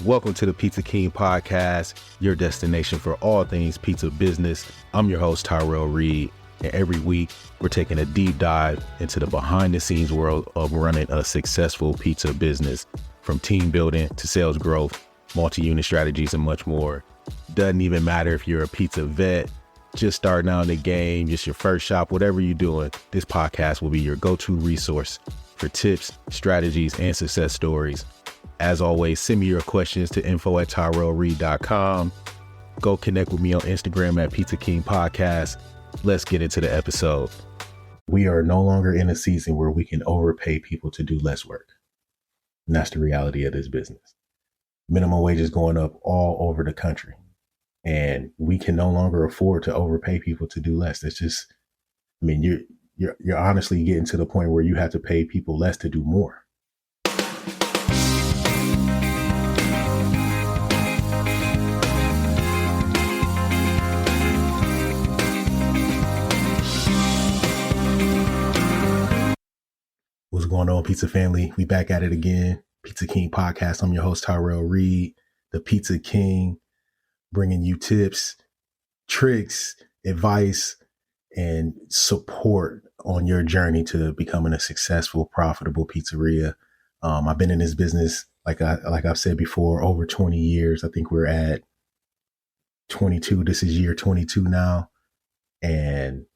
Welcome to the Pizza King podcast, your destination for all things pizza business. I'm your host, Tyrell Reed, and every week we're taking a deep dive into the behind the scenes world of running a successful pizza business, from team building to sales growth, multi-unit strategies, and much more. Doesn't even matter if you're a pizza vet, just starting out in the game, just your first shop, whatever you're doing, this podcast will be your go-to resource for tips, strategies, and success stories. As always, send me your questions to info@tyrellreed.com. Go connect with me on Instagram at Pizza King Podcast. Let's get into the episode. We are no longer in a season where we can overpay people to do less work. And that's the reality of this business. Minimum wage is going up all over the country, and we can no longer afford to overpay people to do less. It's just, I mean, you're honestly getting to the point where you have to pay people less to do more. What's going on, pizza family? We back at it again. Pizza King Podcast. I'm your host, Tyrell Reed, the Pizza King, bringing you tips, tricks, advice, and support on your journey to becoming a successful, profitable pizzeria. I've been in this business, like I've said before, over 20 years. I think we're at 22. This is year 22 now. And,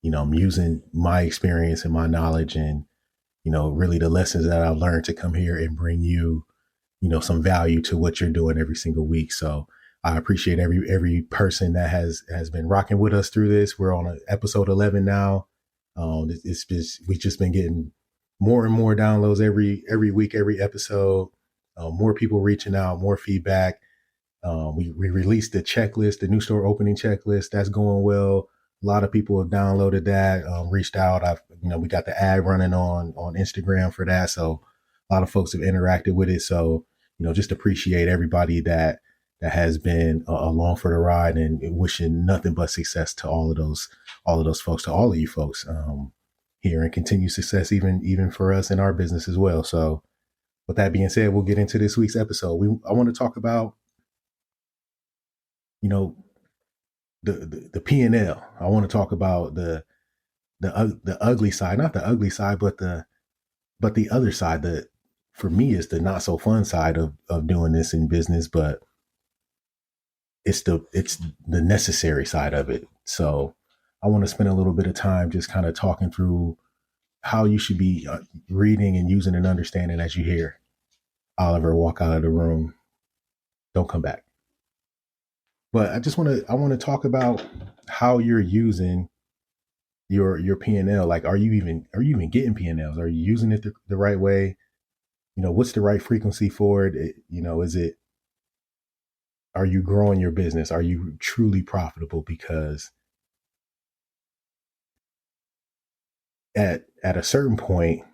I'm using my experience and my knowledge and really the lessons that I've learned to come here and bring you, some value to what you're doing every single week. So I appreciate every person that has been rocking with us through this. We're on episode 11 now. We've just been getting more and more downloads every week, every episode. More people reaching out, more feedback. We released the checklist, the new store opening checklist. That's going well. A lot of people have downloaded that, reached out. We got the ad running on Instagram for that. So a lot of folks have interacted with it. So, just appreciate everybody that has been along for the ride, and wishing nothing but success to all of those folks, to all of you folks here, and continued success even for us in our business as well. So with that being said, we'll get into this week's episode. I want to talk about, the PNL. I want to talk about the ugly side, not the ugly side, but the other side that for me is the not so fun side of doing this in business, but it's the necessary side of it. So I want to spend a little bit of time just kind of talking through how you should be reading and using and understanding as you hear Oliver walk out of the room. Don't come back. But I want to talk about how you're using your PNL. Like, are you even getting PNLs? Are you using it the right way? What's the right frequency for it? Are you growing your business? Are you truly profitable? Because at a certain point,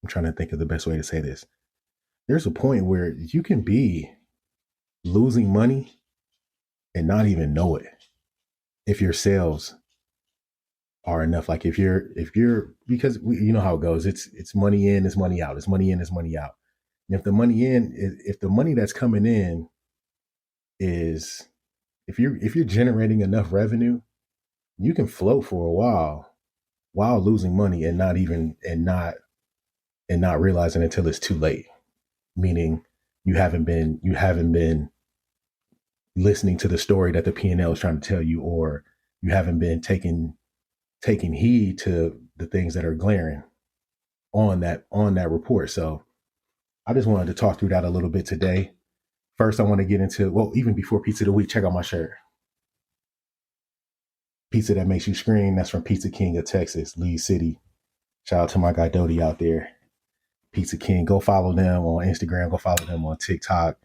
I'm trying to think of the best way to say this. There's a point where you can be losing money and not even know it if your sales are enough. Like if you're because you know how it goes. It's money in, it's money out. It's money in, it's money out. And if the money that's coming in is, if you're generating enough revenue, you can float for a while losing money and not realizing until it's too late. Meaning you haven't been listening to the story that the PNL is trying to tell you, or you haven't been taking heed to the things that are glaring on that report. So I just wanted to talk through that a little bit today. First, I want to get into, even before Pizza of the Week, check out my shirt. Pizza that makes you scream. That's from Pizza King of Texas, Lee City. Shout out to my guy Dodie out there. Pizza King. Go follow them on Instagram. Go follow them on TikTok.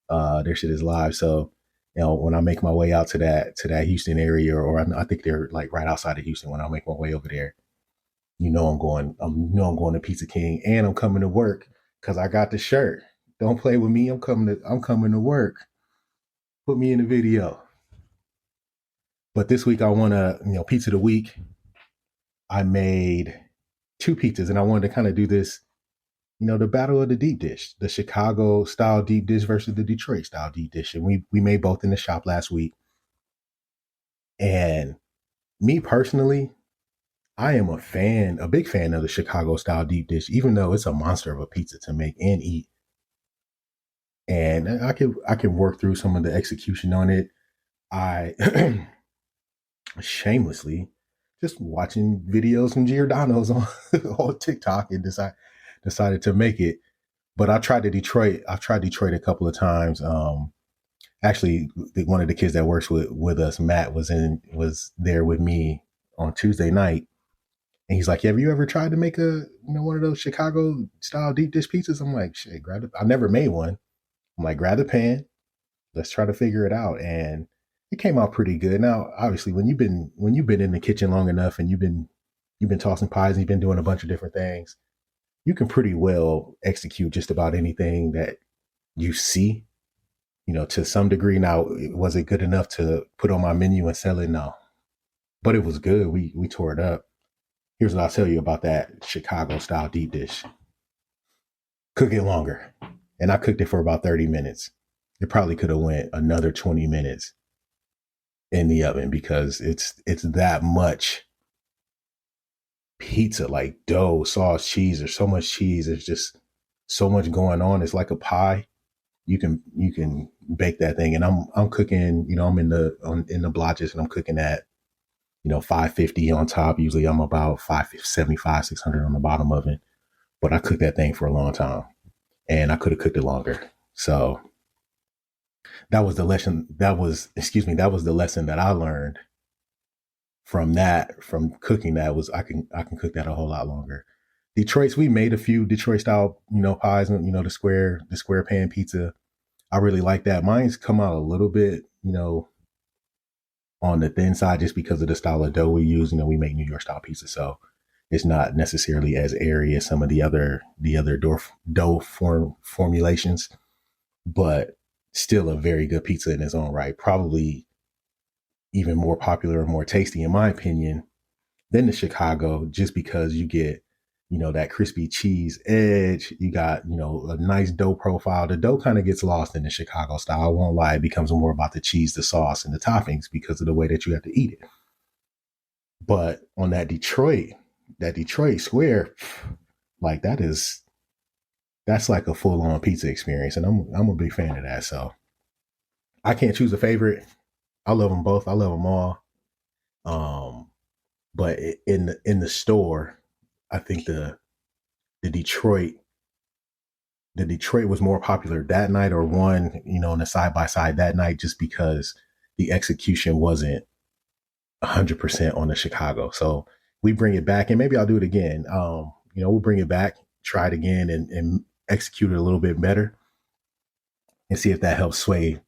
Their shit is live. So, when I make my way out to that Houston area, or I think they're like right outside of Houston, when I make my way over there, I'm going to Pizza King, and I'm coming to work because I got the shirt. Don't play with me. I'm coming to work. Put me in the video. But this week I want to, Pizza of the Week. I made 2 pizzas, and I wanted to kind of do this the battle of the deep dish, the Chicago style deep dish versus the Detroit style deep dish. And we made both in the shop last week. And me personally, I am a big fan of the Chicago style deep dish, even though it's a monster of a pizza to make and eat. And I can work through some of the execution on it. I shamelessly just watching videos from Giordano's on TikTok and decided to make it. But I've tried Detroit a couple of times. Actually, one of the kids that works with us, Matt, was there with me on Tuesday night, and he's like, "Have you ever tried to make one of those Chicago style deep dish pizzas?" I'm like, "Shit, grab it." I never made one. I'm like, "Grab the pan, let's try to figure it out." And it came out pretty good. Now, obviously, when you've been in the kitchen long enough and you've been tossing pies and you've been doing a bunch of different things, you can pretty well execute just about anything that you see, to some degree. Now, was it good enough to put on my menu and sell it? No, but it was good. We tore it up. Here's what I'll tell you about that Chicago style deep dish. Cook it longer. And I cooked it for about 30 minutes. It probably could have went another 20 minutes in the oven because it's that much pizza, like dough, sauce, cheese. There's so much cheese. There's just so much going on. It's like a pie. You can bake that thing. And I'm cooking, I'm in the blotches, and I'm cooking at 550 on top. Usually I'm about 575, 600 on the bottom of it. But I cooked that thing for a long time, and I could have cooked it longer. So that was the lesson. That was the lesson that I learned from cooking that. Was I can cook that a whole lot longer. Detroit's, we made a few Detroit style, pies, the square pan pizza. I really like that. Mine's come out a little bit, on the thin side just because of the style of dough we use. We make New York style pizza, so it's not necessarily as airy as some of the other dough formulations, but still a very good pizza in its own right. Probably even more popular and more tasty, in my opinion, than the Chicago, just because you get, that crispy cheese edge. You got, a nice dough profile. The dough kind of gets lost in the Chicago style. I won't lie. It becomes more about the cheese, the sauce, and the toppings because of the way that you have to eat it. But on that Detroit square, like that's like a full on pizza experience. And I'm a big fan of that. So I can't choose a favorite. I love them both. I love them all. But in the store, I think the Detroit was more popular that night, or won, on the side by side that night, just because the execution wasn't 100% on the Chicago. So we bring it back, and maybe I'll do it again. We'll bring it back, try it again, and execute it a little bit better, and see if that helps sway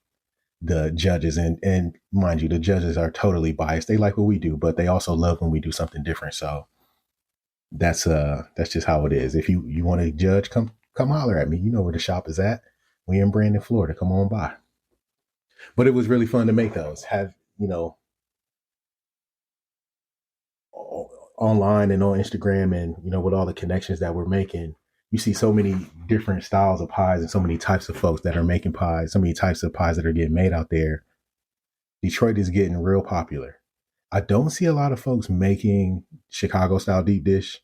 the judges. And mind you, the judges are totally biased. They like what we do, but they also love when we do something different. So that's just how it is. If you want to judge, come holler at me. You know where the shop is at. We in Brandon, Florida. Come on by. But it was really fun to make those. Have, online and on Instagram, and with all the connections that we're making, you see so many different styles of pies and so many types of folks that are making pies, so many types of pies that are getting made out there. Detroit is getting real popular. I don't see a lot of folks making Chicago style deep dish,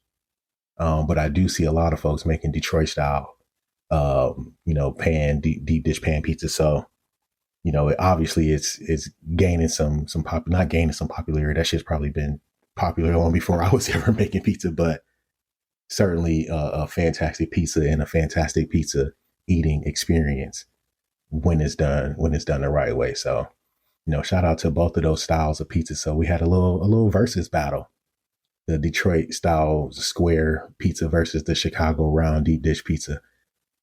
but I do see a lot of folks making Detroit style, pan deep dish pan pizza. So, obviously it's gaining not gaining some popularity. That shit's probably been popular long before I was ever making pizza, but certainly a fantastic pizza and a fantastic pizza eating experience when it's done the right way. So, shout out to both of those styles of pizza. So we had a little versus battle, the Detroit style square pizza versus the Chicago round deep dish pizza.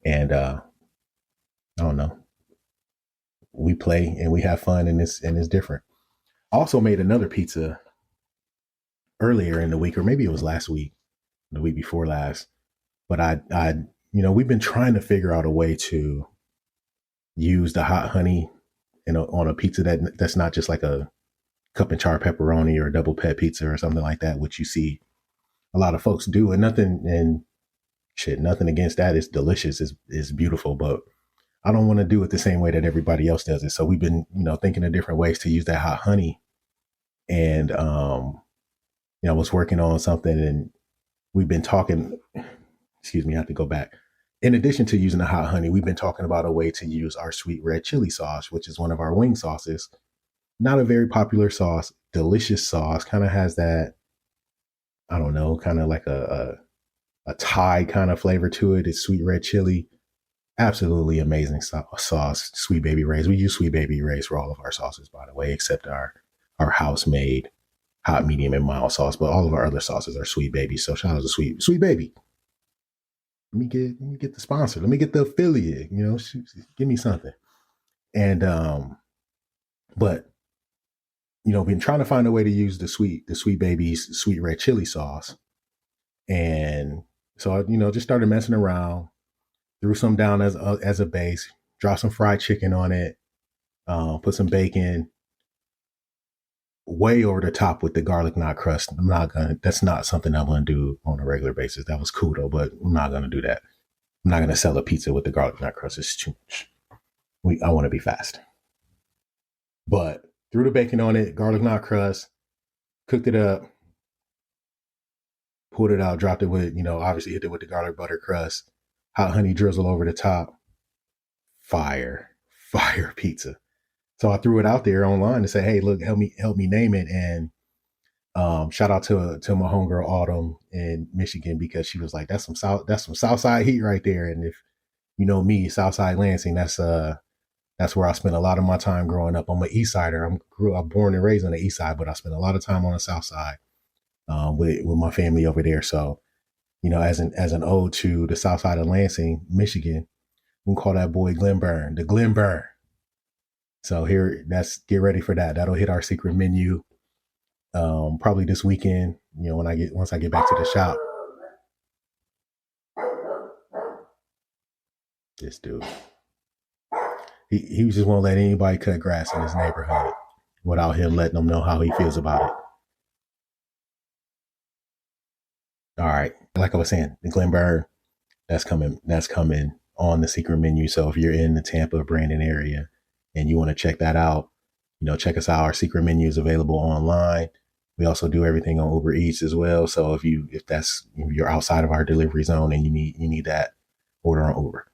And I don't know, we play and we have fun, and it's different. I also made another pizza earlier in the week, or maybe it was last week, the week before last. But I we've been trying to figure out a way to use the hot honey on a pizza that's not just like a cup and char pepperoni or a double pet pizza or something like that, which you see a lot of folks do. And shit, nothing against that. It's delicious. It's beautiful, but I don't want to do it the same way that everybody else does it. So we've been, thinking of different ways to use that hot honey. And, I was working on something and we've been talking, excuse me, I have to go back. In addition to using the hot honey, we've been talking about a way to use our sweet red chili sauce, which is one of our wing sauces. Not a very popular sauce, delicious sauce, kind of has that, I don't know, kind of like a Thai kind of flavor to it. It's sweet red chili. Absolutely amazing sauce, Sweet Baby Ray's. We use Sweet Baby Ray's for all of our sauces, by the way, except our house-made hot, medium, and mild sauce. But all of our other sauces are Sweet Baby. So shout out to Sweet Baby. Let me get the sponsor. Let me get the affiliate. Give me something. And but been trying to find a way to use the Sweet Baby's sweet red chili sauce, and so I just started messing around. Threw some down as a base, dropped some fried chicken on it, put some bacon, way over the top with the garlic knot crust. That's not something I'm going to do on a regular basis. That was cool though, but I'm not going to do that. I'm not going to sell a pizza with the garlic knot crust. It's too much. I want to be fast. But threw the bacon on it, garlic knot crust, cooked it up, pulled it out, dropped it with, obviously hit it with the garlic butter crust. Hot honey drizzle over the top. Fire pizza. So I threw it out there online to say, hey, look, help me name it. And shout out to my homegirl Autumn in Michigan, because she was like, that's some Southside heat right there. And if you know me, Southside Lansing, that's where I spent a lot of my time growing up. I'm an East Sider. I'm born and raised on the East Side, but I spent a lot of time on the South Side with my family over there. So as an ode to the South Side of Lansing, Michigan, we can call that boy Glenburn, the Glenburn. So get ready for that. That'll hit our secret menu probably this weekend. Once I get back to the shop. This dude, he just won't let anybody cut grass in his neighborhood without him letting them know how he feels about it. All right. Like I was saying, the Glenburn, that's coming on the secret menu. So if you're in the Tampa, Brandon area and you want to check that out, check us out. Our secret menu is available online. We also do everything on Uber Eats as well. So if you're outside of our delivery zone and you need that, order on Uber.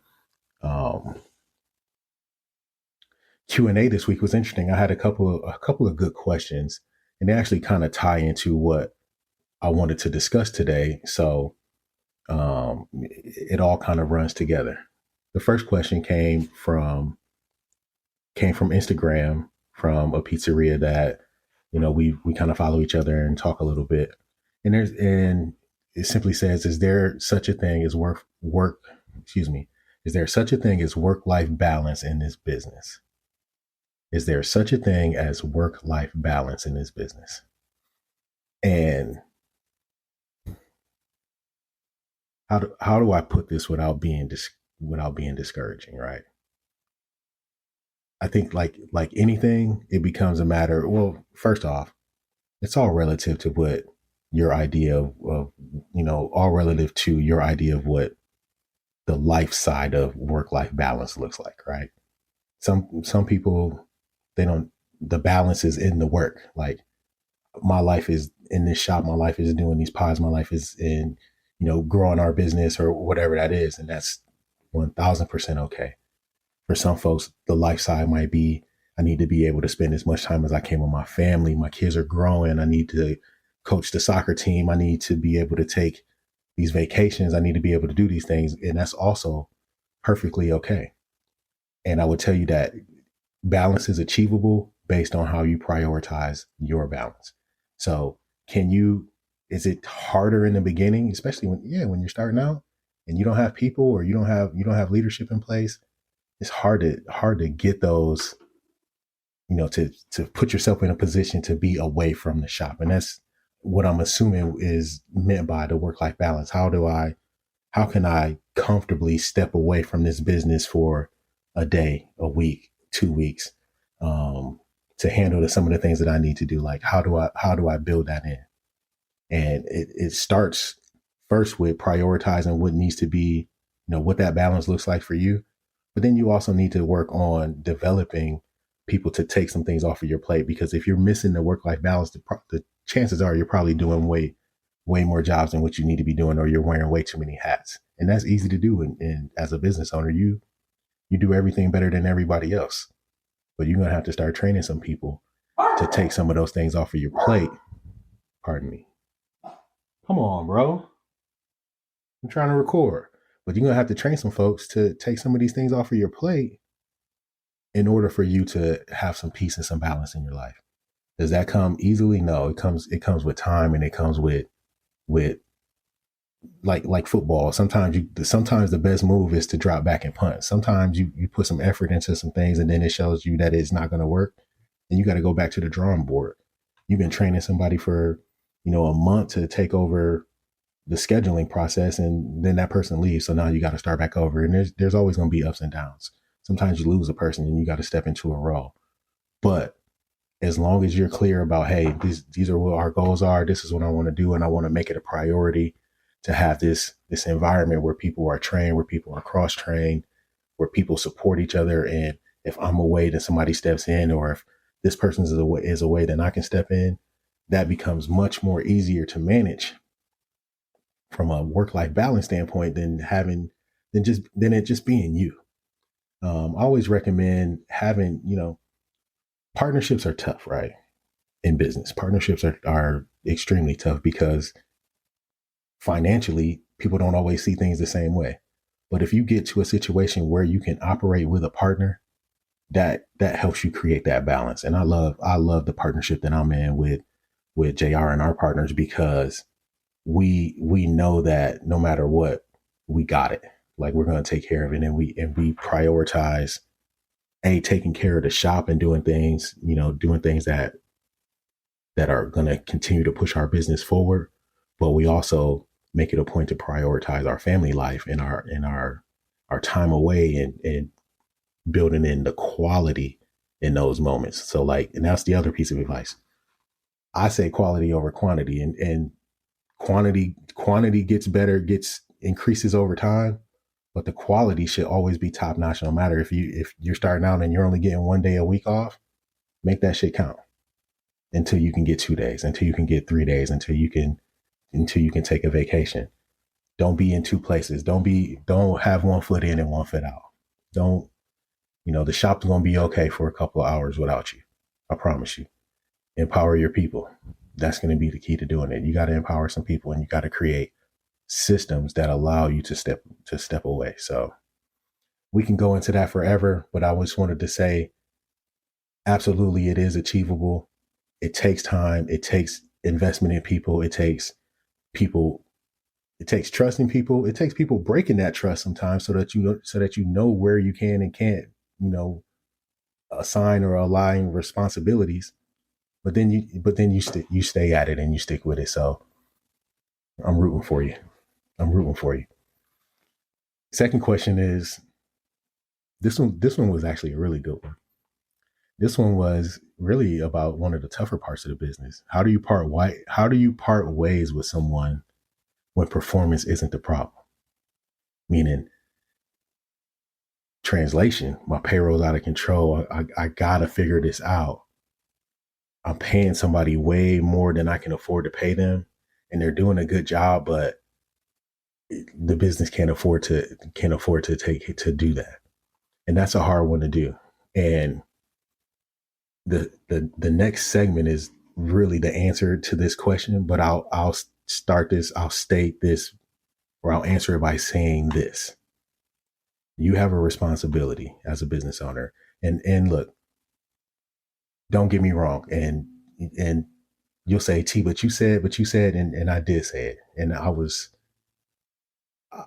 Q&A this week was interesting. I had a couple of good questions, and they actually kind of tie into what I wanted to discuss today. So it all kind of runs together. The first question came from Instagram, from a pizzeria that, we kind of follow each other and talk a little bit. And it simply says, is there such a thing as is there such a thing as work-life balance in this business? Is there such a thing as work-life balance in this business? And how do I put this without being discouraging, right? I think like anything, it becomes a matter. Well, first off, it's all relative to what your idea of all relative to your idea of what the life side of work-life balance looks like, right? Some people, the balance is in the work. Like, my life is in this shop, my life is doing these pies, my life is in, growing our business or whatever that is. And that's 1000% okay. For some folks, the life side might be, I need to be able to spend as much time as I can with my family. My kids are growing. I need to coach the soccer team. I need to be able to take these vacations. I need to be able to do these things. And that's also perfectly okay. And I would tell you that balance is achievable based on how you prioritize your balance. So is it harder in the beginning, especially when you're starting out and you don't have people or you don't have leadership in place? It's hard to get those, to put yourself in a position to be away from the shop. And that's what I'm assuming is meant by the work-life balance. How can I comfortably step away from this business for a day, a week, 2 weeks, to handle some of the things that I need to do? Like, how do I build that in? And it starts first with prioritizing what needs to be, what that balance looks like for you. But then you also need to work on developing people to take some things off of your plate, because if you're missing the work-life balance, the chances are you're probably doing way more jobs than what you need to be doing, or you're wearing way too many hats. And that's easy to do. And as a business owner, you do everything better than everybody else. But you're going to have to start training some people to take some of those things off of your plate. Pardon me. Come on, bro. I'm trying to record. But you're going to have to train some folks to take some of these things off of your plate in order for you to have some peace and some balance in your life. Does that come easily? No, it comes with time, and it comes with like football. Sometimes the best move is to drop back and punt. Sometimes you put some effort into some things, and then it shows you that it's not going to work, and you got to go back to the drawing board. You've been training somebody for, a month to take over the scheduling process, and then that person leaves. So now you got to start back over. And there's always going to be ups and downs. Sometimes you lose a person and you got to step into a role. But as long as you're clear about, hey, these are what our goals are, this is what I want to do, and I want to make it a priority to have this environment where people are trained, where people are cross-trained, where people support each other. And if I'm away, then somebody steps in, or if this person is away, then I can step in. That becomes much more easier to manage from a work-life balance standpoint than it just being you. I always recommend having, partnerships are tough, right? In business, partnerships are extremely tough because financially, people don't always see things the same way. But if you get to a situation where you can operate with a partner, that helps you create that balance. And I love the partnership that I'm in with JR and our partners, because we know that no matter what, we got it. Like, we're going to take care of it, and we prioritize taking care of the shop and doing things that are going to continue to push our business forward. But we also make it a point to prioritize our family life and our time away, and building in the quality in those moments. So and that's the other piece of advice. I say quality over quantity, and quantity gets better, increases over time, but the quality should always be top notch. No matter if you're starting out and you're only getting 1 day a week off, make that shit count until you can get 2 days, until you can get 3 days, until you can take a vacation. Don't be in two places. Don't have one foot in and one foot out. Don't, the shop's going to be okay for a couple of hours without you. I promise you. Empower your people. That's going to be the key to doing it. You got to empower some people, and you got to create systems that allow you to step away. So we can go into that forever, but I just wanted to say, absolutely, it is achievable. It takes time. It takes investment in people. It takes trusting people. It takes people breaking that trust sometimes, so that you know where you can and can't, assign or align responsibilities. But then you stay at it and you stick with it. So I'm rooting for you. Second question is, this one was actually a really good one. This one was really about one of the tougher parts of the business. How do you part ways with someone when performance isn't the problem? Meaning, translation, my payroll's out of control. I gotta figure this out. I'm paying somebody way more than I can afford to pay them, and they're doing a good job, but the business can't afford to do that. And that's a hard one to do. And the next segment is really the answer to this question, but I'll state this, or I'll answer it by saying this. You have a responsibility as a business owner. And look, don't get me wrong. And you'll say, T, but you said, and I did say it. And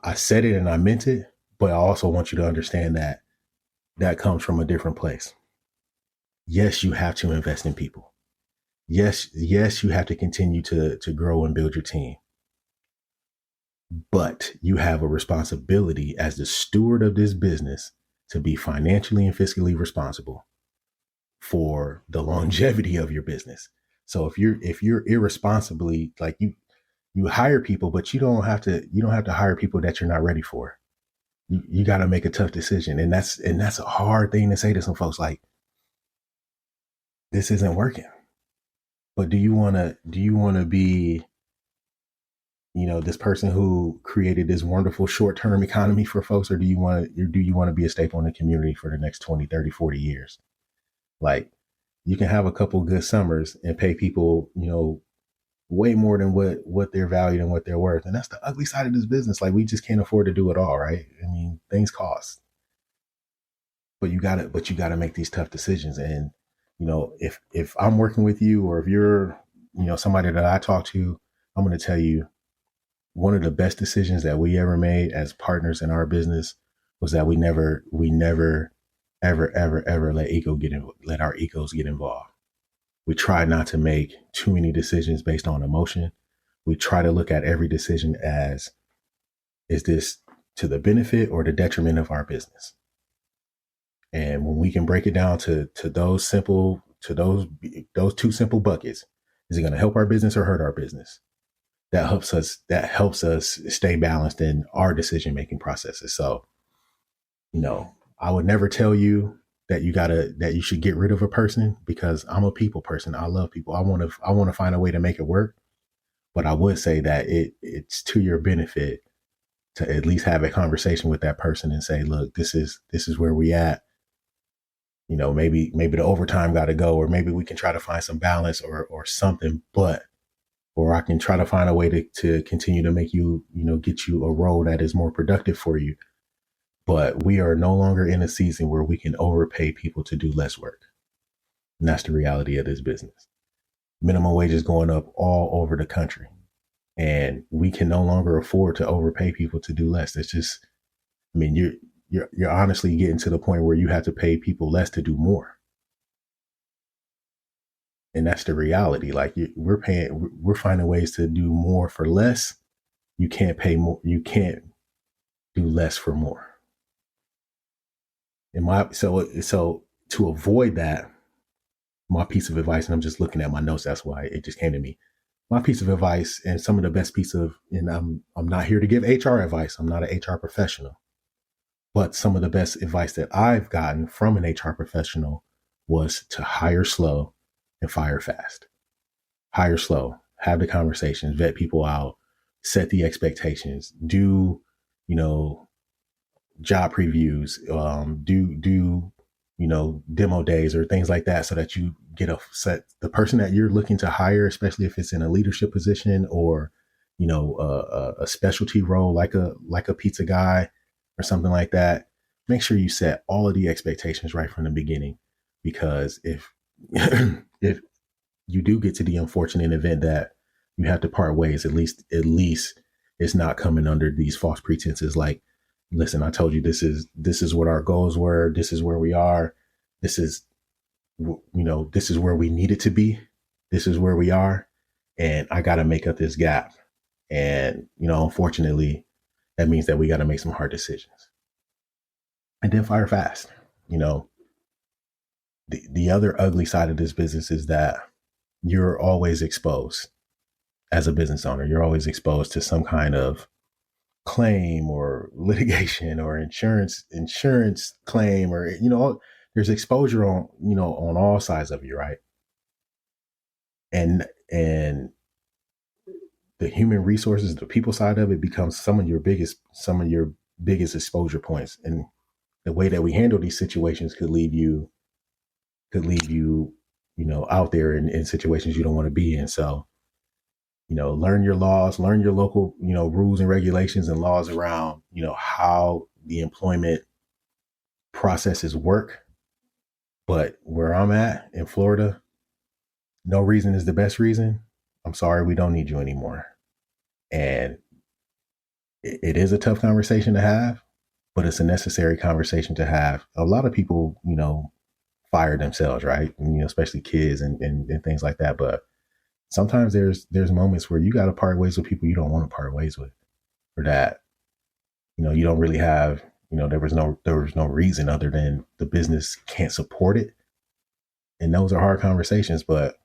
I said it and I meant it, but I also want you to understand that comes from a different place. Yes, you have to invest in people. Yes, you have to continue to grow and build your team. But you have a responsibility as the steward of this business to be financially and fiscally responsible for the longevity of your business. So if you're irresponsibly, You hire people, but you don't have to hire people that you're not ready for. You got to make a tough decision. And that's a hard thing to say to some folks, like, this isn't working. But do you want to be, this person who created this wonderful short-term economy for folks, or do you want to be a staple in the community for the next 20, 30, 40 years? Like, you can have a couple good summers and pay people, way more than what they're valued and what they're worth. And that's the ugly side of this business. Like, we just can't afford to do it all, right? I mean, things cost. But you gotta make these tough decisions. And, if I'm working with you, or if you're, somebody that I talk to, I'm going to tell you, one of the best decisions that we ever made as partners in our business was that we never, ever, ever, ever let our egos get involved. We try not to make too many decisions based on emotion. We try to look at every decision as, is this to the benefit or the detriment of our business? And when we can break it down to those two simple buckets, is it going to help our business or hurt our business? That helps us stay balanced in our decision-making processes. So, I would never tell you that you should get rid of a person, because I'm a people person. I love people. I want to find a way to make it work. But I would say that it's to your benefit to at least have a conversation with that person and say, look, this is where we at. Maybe the overtime got to go, or maybe we can try to find some balance or something, or I can try to find a way to continue to make you, get you a role that is more productive for you. But we are no longer in a season where we can overpay people to do less work. And that's the reality of this business. Minimum wage is going up all over the country, and we can no longer afford to overpay people to do less. It's just, you're honestly getting to the point where you have to pay people less to do more. And that's the reality. Like, we're finding ways to do more for less. You can't pay more. You can't do less for more. So to avoid that, my piece of advice, and I'm just looking at my notes, that's why it just came to me. My piece of advice, and some of the best and I'm not here to give HR advice. I'm not an HR professional, but some of the best advice that I've gotten from an HR professional was to hire slow and fire fast. Hire slow, have the conversations, vet people out, set the expectations, do, job previews, do demo days or things like that, so that you get the person that you're looking to hire, especially if it's in a leadership position or, a specialty role like a pizza guy or something like that. Make sure you set all of the expectations right from the beginning, because if if you do get to the unfortunate event that you have to part ways, at least it's not coming under these false pretenses like, listen, I told you this is what our goals were. This is where we are. This is where we needed to be. This is where we are. And I got to make up this gap. And, unfortunately, that means that we got to make some hard decisions. And then fire fast. The other ugly side of this business is that you're always exposed as a business owner. You're always exposed to some kind of claim or litigation or insurance claim, or, there's exposure on all sides of you, right? And the human resources, the people side of it becomes some of your biggest exposure points. And the way that we handle these situations could leave you, out there in situations you don't want to be in. So, learn your laws, learn your local, rules and regulations and laws around, how the employment processes work. But where I'm at in Florida, no reason is the best reason. I'm sorry, we don't need you anymore. And it is a tough conversation to have, but it's a necessary conversation to have. A lot of people, fire themselves, right? Especially kids and things like that. But sometimes there's moments where you got to part ways with people you don't want to part ways with, or that, you don't really have, there was no reason other than the business can't support it. And those are hard conversations, but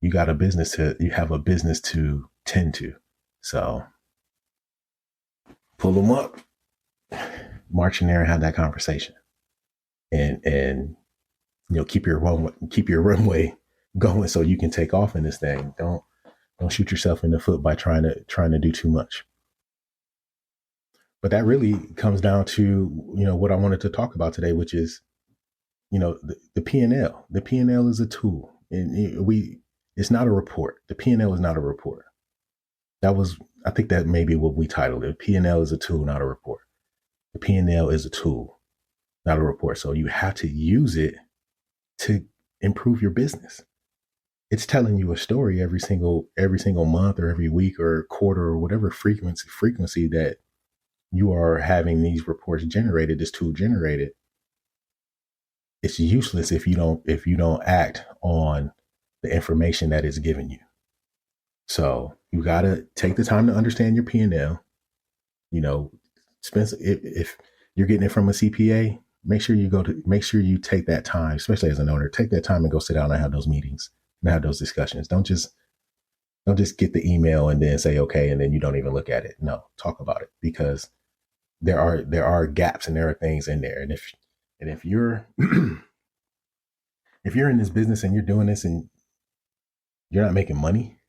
you have a business to tend to. So pull them up, march in there and have that conversation, and keep your runway going so you can take off in this thing. Don't shoot yourself in the foot by trying to do too much. But that really comes down to what I wanted to talk about today, which is the PNL. The PNL is a tool, and it's not a report. The PNL is not a report. I think that may be what we titled it. PNL is a tool, not a report. The PNL is a tool, not a report. So you have to use it to improve your business. It's telling you a story every single month or every week or quarter or whatever frequency that you are having these reports generated, this tool generated. It's useless if you don't act on the information that it's giving you. So you got to take the time to understand your P&L. If you're getting it from a CPA, make sure you take that time, especially as an owner, take that time and go sit down and have those meetings and have those discussions. Don't just get the email and then say, okay, and then you don't even look at it. No, talk about it, because there are gaps and there are things in there. And if you're if you're in this business and you're doing this and you're not making money,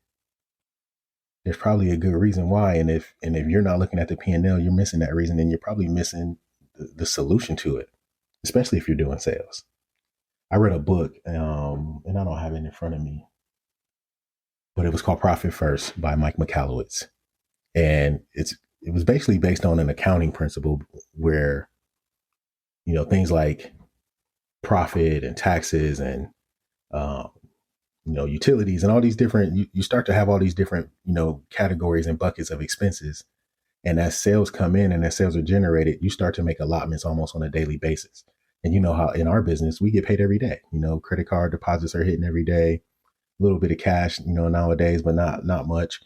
there's probably a good reason why. And if you're not looking at the P&L, you're missing that reason, and you're probably missing the solution to it, especially if you're doing sales. I read a book, and I don't have it in front of me, but it was called Profit First by Mike Michalowicz. And it was basically based on an accounting principle where, things like profit and taxes and, utilities and all these different, you start to have all these different, categories and buckets of expenses. And as sales come in and as sales are generated, you start to make allotments almost on a daily basis. And you know how in our business, we get paid every day. Credit card deposits are hitting every day, a little bit of cash, nowadays, but not much.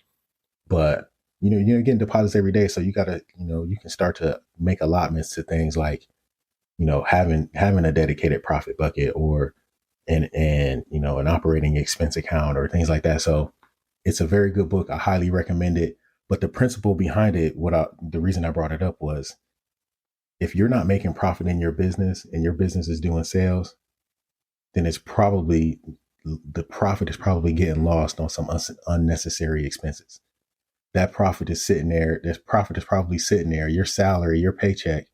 But, you're getting deposits every day. So you got to, you can start to make allotments to things like, having a dedicated profit bucket or an operating expense account or things like that. So it's a very good book. I highly recommend it. But the principle behind it, the reason I brought it up was, if you're not making profit in your business and your business is doing sales, then the profit is probably getting lost on some unnecessary expenses. That profit is sitting there. This profit is probably sitting there. Your salary, your paycheck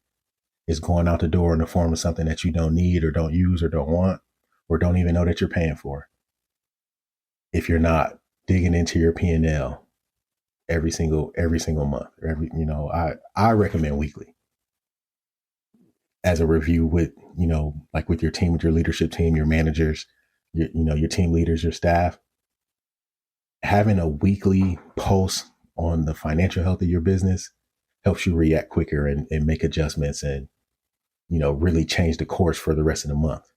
is going out the door in the form of something that you don't need or don't use or don't want or don't even know that you're paying for. If you're not digging into your P&L every single month, I recommend weekly as a review with, like with your team, with your leadership team, your managers, your team leaders, your staff. Having a weekly pulse on the financial health of your business helps you react quicker and make adjustments and, really change the course for the rest of the month.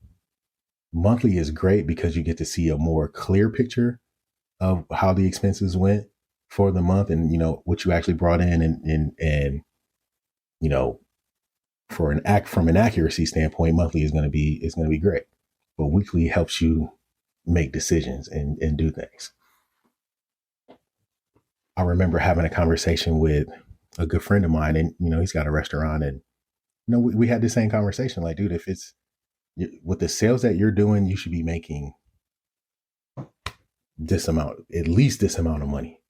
Monthly is great because you get to see a more clear picture of how the expenses went for the month and, what you actually brought in and from an accuracy standpoint, monthly is going to be great, but weekly helps you make decisions and do things. I remember having a conversation with a good friend of mine, and, he's got a restaurant, and, we had the same conversation. Like, dude, if it's with the sales that you're doing, you should be making at least this amount of money.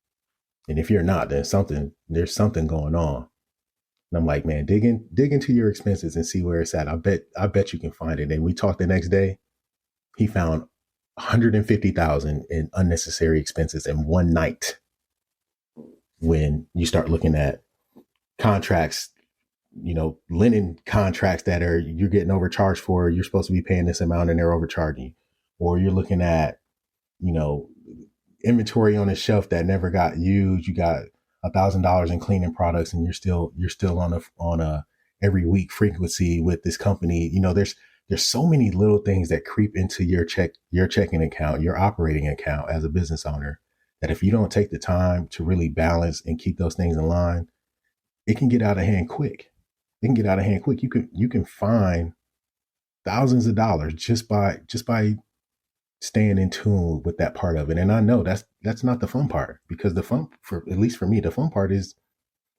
And if you're not, then there's something going on. And I'm like, man, dig into your expenses and see where it's at. I bet you can find it. And we talked the next day. He found $150,000 in unnecessary expenses in one night. When you start looking at contracts, linen contracts that you're getting overcharged for, you're supposed to be paying this amount and they're overcharging you. Or you're looking at, inventory on a shelf that never got used. You got $1,000 in cleaning products and you're still on a every week frequency with this company. There's so many little things that creep into your checking account, your operating account as a business owner, that if you don't take the time to really balance and keep those things in line, it can get out of hand quick. You can find thousands of dollars just by staying in tune with that part of it. And I know that's not the fun part, because the fun, for at least for me, the fun part is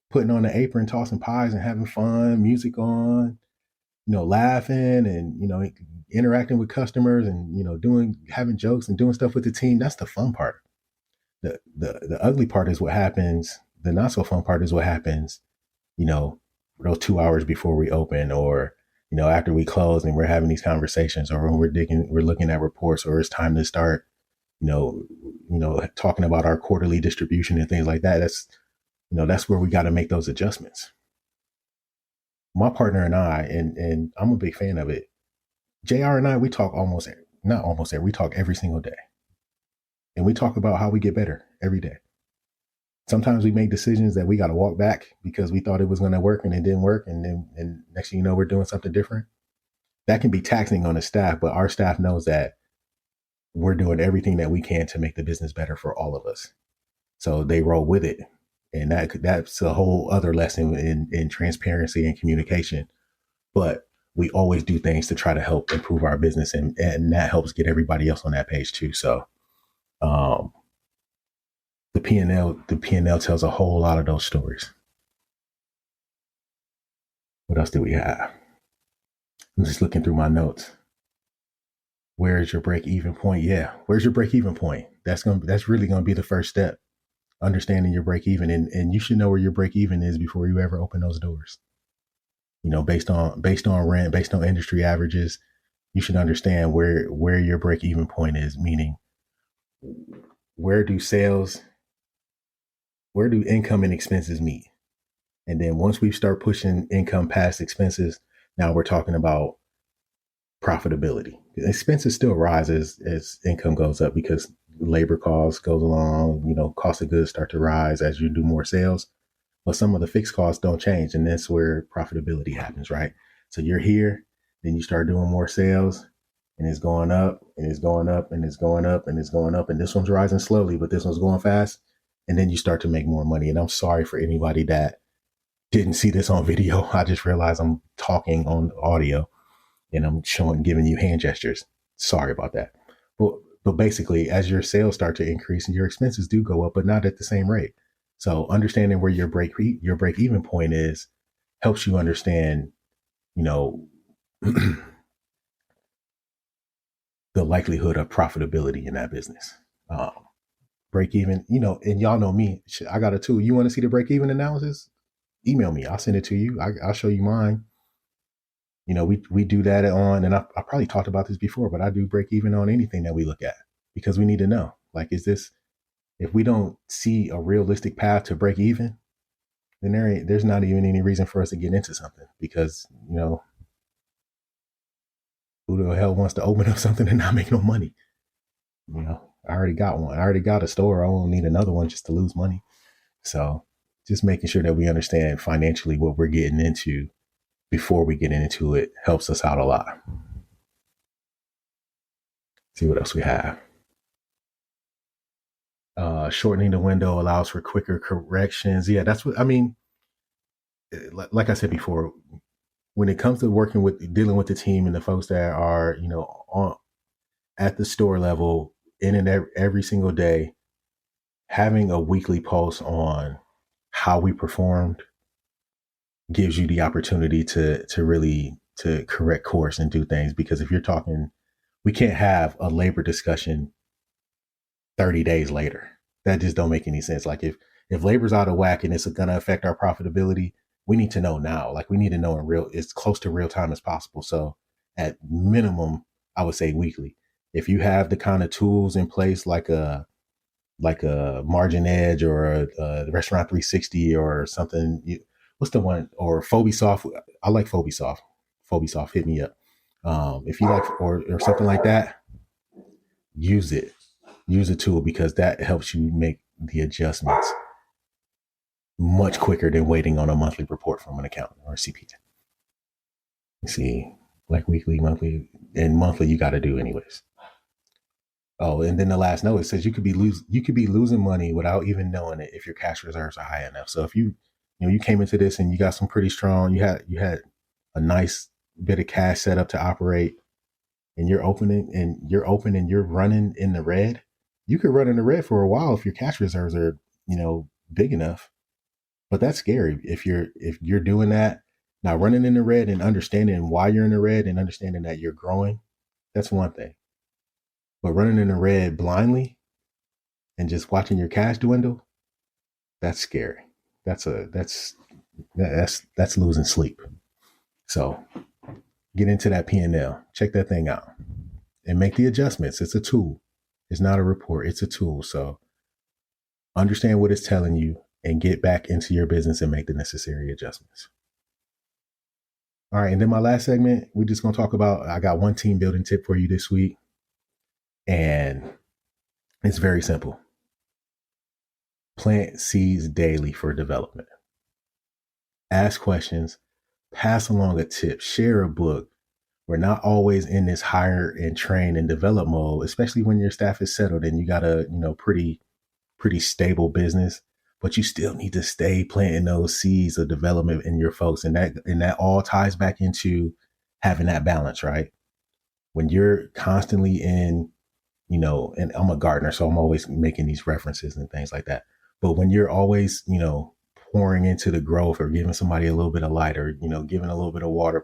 putting on the apron, tossing pies and having fun, music on, laughing and, interacting with customers and, having jokes and doing stuff with the team. That's the fun part. The ugly part is what happens. The not so fun part is what happens, those 2 hours before we open, or, after we close and we're having these conversations, or when we're looking at reports, or it's time to start, talking about our quarterly distribution and things like that. That's where we got to make those adjustments. My partner and I, and I'm a big fan of it. JR and I, we talk we talk every single day. And we talk about how we get better every day. Sometimes we make decisions that we got to walk back because we thought it was going to work and it didn't work. And next thing you know, we're doing something different. That can be taxing on the staff, but our staff knows that we're doing everything that we can to make the business better for all of us. So they roll with it. And that's a whole other lesson in transparency and communication. But we always do things to try to help improve our business, and that helps get everybody else on that page too. So the PNL tells a whole lot of those stories. What else do we have? I'm just looking through my notes. Where is your break even point? Yeah, where's your break even point? That's really gonna be the first step. Understanding your break even, and you should know where your break even is before you ever open those doors. Based on rent, based on industry averages, you should understand where your break even point is. Meaning, where do income and expenses meet? And then once we start pushing income past expenses, now we're talking about profitability. Expenses still rise as income goes up, because labor costs goes along, cost of goods start to rise as you do more sales, but some of the fixed costs don't change. And that's where profitability happens, right? So you're here, then you start doing more sales, and it's going up and it's going up and it's going up and it's going up. And this one's rising slowly, but this one's going fast. And then you start to make more money. And I'm sorry for anybody that didn't see this on video. I just realized I'm talking on audio and I'm giving you hand gestures. Sorry about that. But basically, as your sales start to increase, and your expenses do go up, but not at the same rate. So understanding where your break even point is helps you understand, the likelihood of profitability in that business. Break even, and y'all know me. I got a tool. You want to see the break even analysis? Email me. I'll send it to you. I'll show you mine. We do that on, and I probably talked about this before, but I do break even on anything that we look at, because we need to know, like, if we don't see a realistic path to break even, then there's not even any reason for us to get into something, because, who the hell wants to open up something and not make no money? I already got one. I already got a store. I don't need another one just to lose money. So just making sure that we understand financially what we're getting into before we get into it helps us out a lot. See what else we have. Shortening the window allows for quicker corrections. Yeah, that's what I mean. Like I said before, when it comes to dealing with the team and the folks that are, at the store level, in and every single day, having a weekly pulse on how we performed gives you the opportunity to really correct course and do things. Because if you're talking, we can't have a labor discussion 30 days later. That just don't make any sense. Like if labor's out of whack and it's going to affect our profitability, we need to know now. Like we need to know it's close to real time as possible. So at minimum, I would say weekly. If you have the kind of tools in place, like a Margin Edge or a Restaurant 360 or something, what's the one, or Phobisoft? I like Phobisoft. Phobisoft, hit me up. If you like, or something like that, use it. Use a tool, because that helps you make the adjustments much quicker than waiting on a monthly report from an accountant or a CPA. You see, like weekly, monthly, and monthly you got to do anyways. Oh, and then the last note, it says you could be losing money without even knowing it if your cash reserves are high enough. So if you came into this and you got some pretty strong, you had a nice bit of cash set up to operate, and you're open and you're running in the red, you could run in the red for a while if your cash reserves are, big enough. But that's scary if you're doing that. Now, running in the red and understanding why you're in the red and understanding that you're growing, that's one thing. But running in the red blindly and just watching your cash dwindle, that's scary. That's losing sleep. So get into that PNL, check that thing out, and make the adjustments. It's a tool. It's not a report. It's a tool. So understand what it's telling you and get back into your business and make the necessary adjustments. All right. And then my last segment, we're just going to talk about, I got one team building tip for you this week. And it's very simple. Plant seeds daily for development. Ask questions, pass along a tip, share a book. We're not always in this hire and train and develop mode, especially when your staff is settled and you got a, pretty stable business, but you still need to stay planting those seeds of development in your folks. And that all ties back into having that balance, right? When you're constantly in, and I'm a gardener, so I'm always making these references and things like that. But when you're always, pouring into the growth or giving somebody a little bit of light or, giving a little bit of water,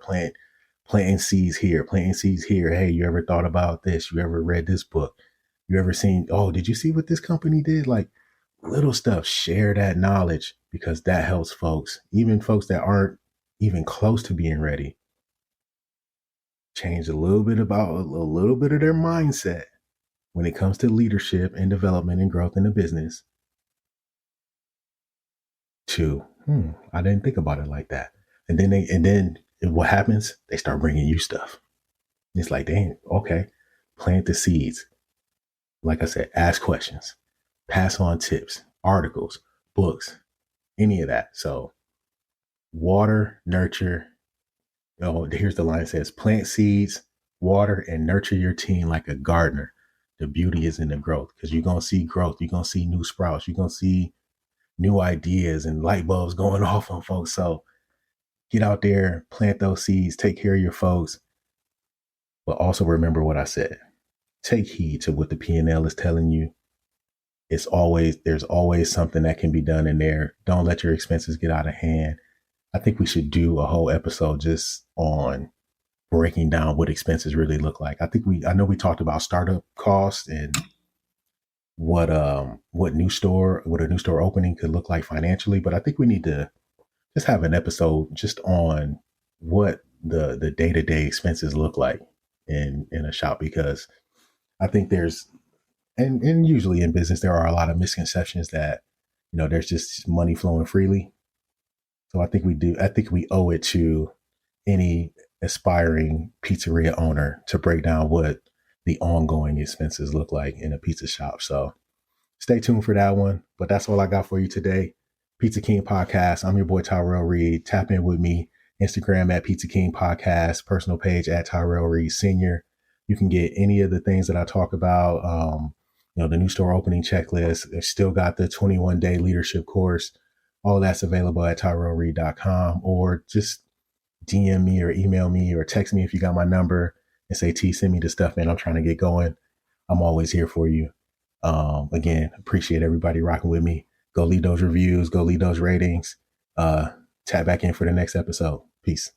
planting seeds here. Hey, you ever thought about this? You ever read this book? You ever seen, did you see what this company did? Like little stuff, share that knowledge because that helps folks, even folks that aren't even close to being ready, change a little bit of their mindset when it comes to leadership and development and growth in the business to, I didn't think about it like that. And then what happens? They start bringing you stuff. It's like, dang, okay, plant the seeds. Like I said, ask questions, pass on tips, articles, books, any of that. So water, nurture. Here's the line, it says, plant seeds, water, and nurture your team like a gardener. The beauty is in the growth because you're going to see growth. You're going to see new sprouts. You're going to see new ideas and light bulbs going off on folks. So get out there, plant those seeds, take care of your folks, but also remember what I said. Take heed to what the PNL is telling you. There's always something that can be done in there. Don't let your expenses get out of hand. I think we should do a whole episode just on breaking down what expenses really look like. I know we talked about startup costs and what a new store opening could look like financially, but I think we need to just have an episode just on what the day-to-day expenses look like in a shop, because I think and usually in business, there are a lot of misconceptions that, there's just money flowing freely. So I think we owe it to any aspiring pizzeria owner to break down what the ongoing expenses look like in a pizza shop. So stay tuned for that one. But that's all I got for you today. Pizza King Podcast. I'm your boy, Tyrell Reed. Tap in with me. Instagram at Pizza King Podcast. Personal page at Tyrell Reed Senior. You can get any of the things that I talk about. The new store opening checklist. I've still got the 21-day leadership course. All that's available at tyrellreed.com, or just DM me or email me or text me if you got my number and say, T, send me the stuff, man. I'm trying to get going. I'm always here for you. Again, appreciate everybody rocking with me. Go leave those reviews, go leave those ratings. Tap back in for the next episode. Peace.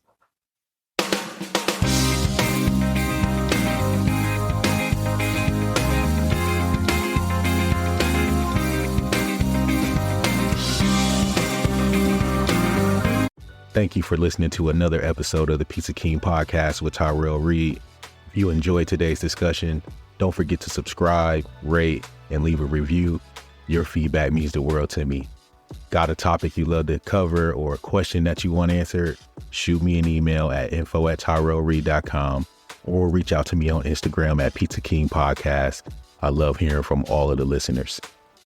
Thank you for listening to another episode of the Pizza King Podcast with Tyrell Reed. If you enjoyed today's discussion, don't forget to subscribe, rate, and leave a review. Your feedback means the world to me. Got a topic you love to cover or a question that you want answered? Shoot me an email at info@tyrellreed.com or reach out to me on Instagram at Pizza King Podcast. I love hearing from all of the listeners.